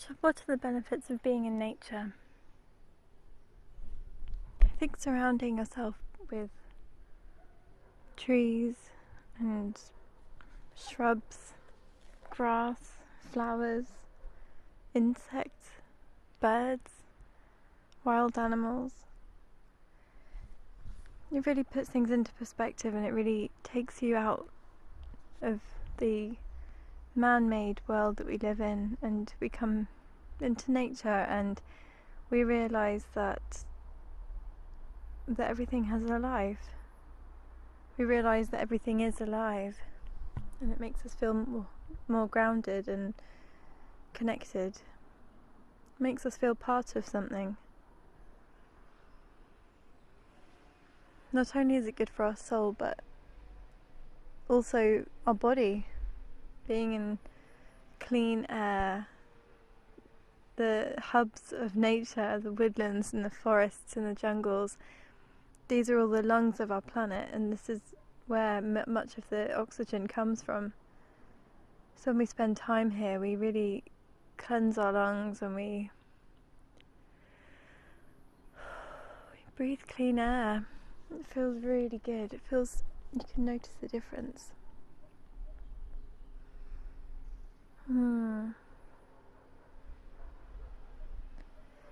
So what are the benefits of being in nature? I think surrounding yourself with trees and shrubs, grass, flowers, insects, birds, wild animals. It really puts things into perspective, and it really takes you out of the man-made world that we live in, and we come into nature and we realise that everything has a life. We realise that everything is alive, and it makes us feel more grounded and connected. It makes us feel part of something. Not only is it good for our soul, but also our body. Being in clean air, the hubs of nature, the woodlands and the forests and the jungles, these are all the lungs of our planet, and this is where much of the oxygen comes from. So when we spend time here, we really cleanse our lungs, and we breathe clean air. It feels really good. It feels, you can notice the difference.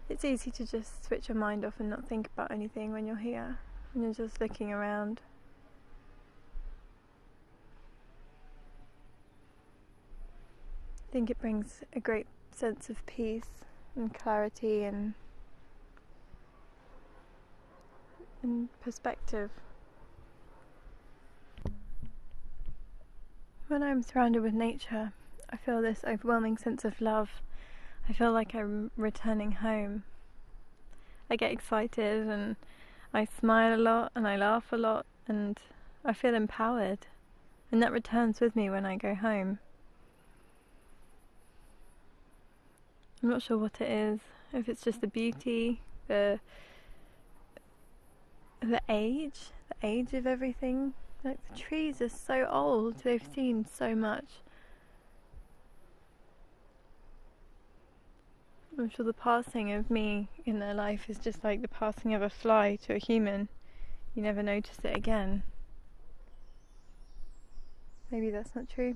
It's easy to just switch your mind off and not think about anything when you're here, when you're just looking around. I think it brings a great sense of peace and clarity and perspective. When I'm surrounded with nature, I feel this overwhelming sense of love. I feel like I'm returning home. I get excited and I smile a lot and I laugh a lot, and I feel empowered, and that returns with me when I go home. I'm not sure what it is, if it's just the beauty, the age of everything. Like, the trees are so old, they've seen so much. I'm sure the passing of me in their life is just like the passing of a fly to a human. You never notice it again. Maybe that's not true.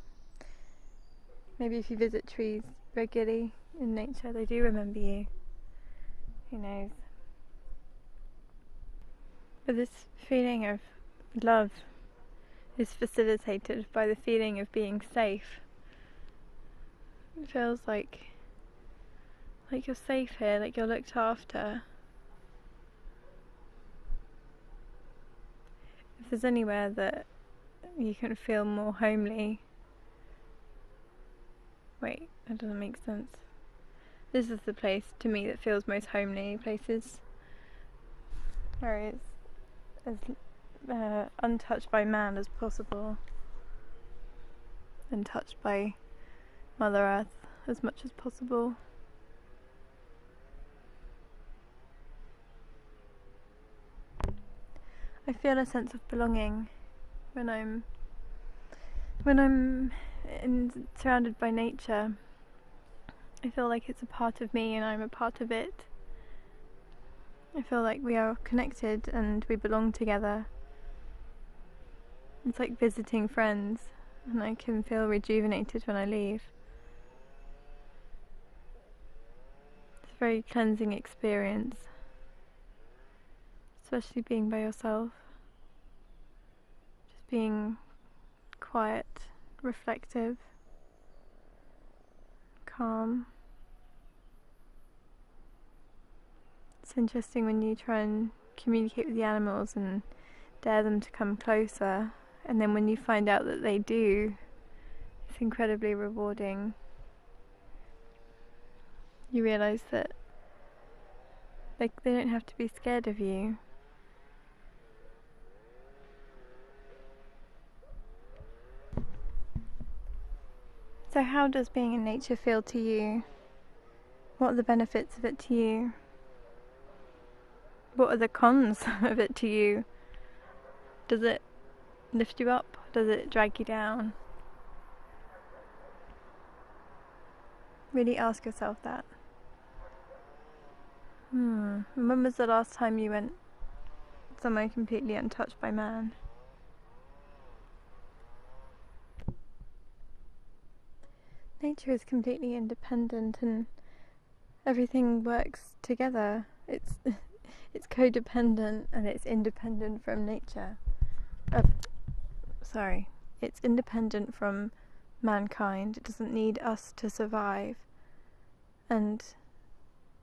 Maybe if you visit trees regularly in nature, they do remember you. Who knows? But this feeling of love is facilitated by the feeling of being safe. It feels like you're safe here, like you're looked after. If there's anywhere that you can feel more homely... Wait, that doesn't make sense. This is the place to me that feels most homely. Places where it's as untouched by man as possible, and touched by Mother Earth as much as possible. I feel a sense of belonging when I'm surrounded by nature. I feel like it's a part of me and I'm a part of it. I feel like we are connected and we belong together. It's like visiting friends, and I can feel rejuvenated when I leave. It's a very cleansing experience, especially being by yourself. Just being quiet, reflective, calm. It's interesting when you try and communicate with the animals and dare them to come closer, and then when you find out that they do, it's incredibly rewarding. You realise that they don't have to be scared of you. So how does being in nature feel to you? What are the benefits of it to you? What are the cons of it to you? Does it lift you up? Does it drag you down? Really ask yourself that. When was the last time you went somewhere completely untouched by man? Nature is completely independent and everything works together. It's it's codependent and it's independent from nature. It's independent from mankind. It doesn't need us to survive. And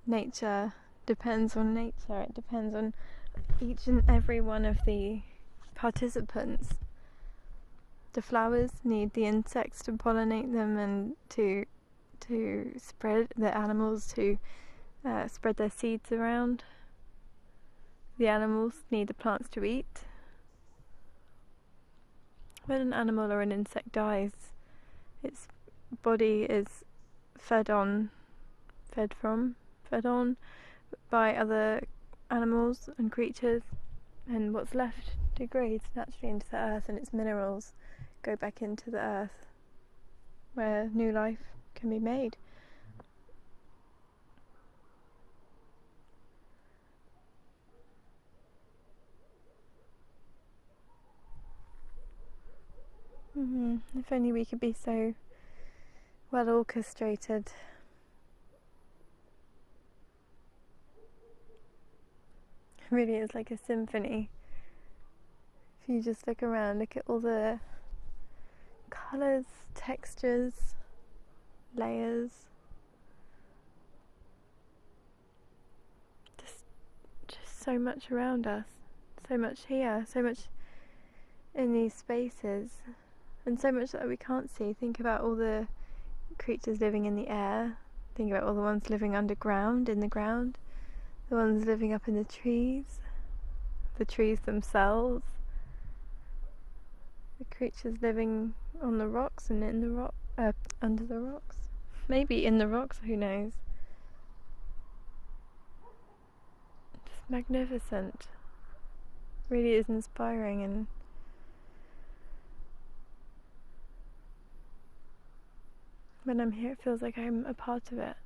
nature depends on nature. It depends on each and every one of the participants. The flowers need the insects to pollinate them and to spread the animals to spread their seeds around. The animals need the plants to eat. When an animal or an insect dies, its body is fed on by other animals and creatures, and what's left degrades naturally into the earth, and its minerals go back into the earth where new life can be made. If only we could be so well orchestrated. It really is like a symphony. If you just look around, look at all the colours, textures, layers. Just so much around us. So much here, so much in these spaces, and so much that we can't see. Think about all the creatures living in the air. Think about all the ones living underground, in the ground. The ones living up in the trees themselves. The creatures living on the rocks and in the under the rocks. Maybe in the rocks, who knows? Just magnificent. Really is inspiring, and when I'm here it feels like I'm a part of it.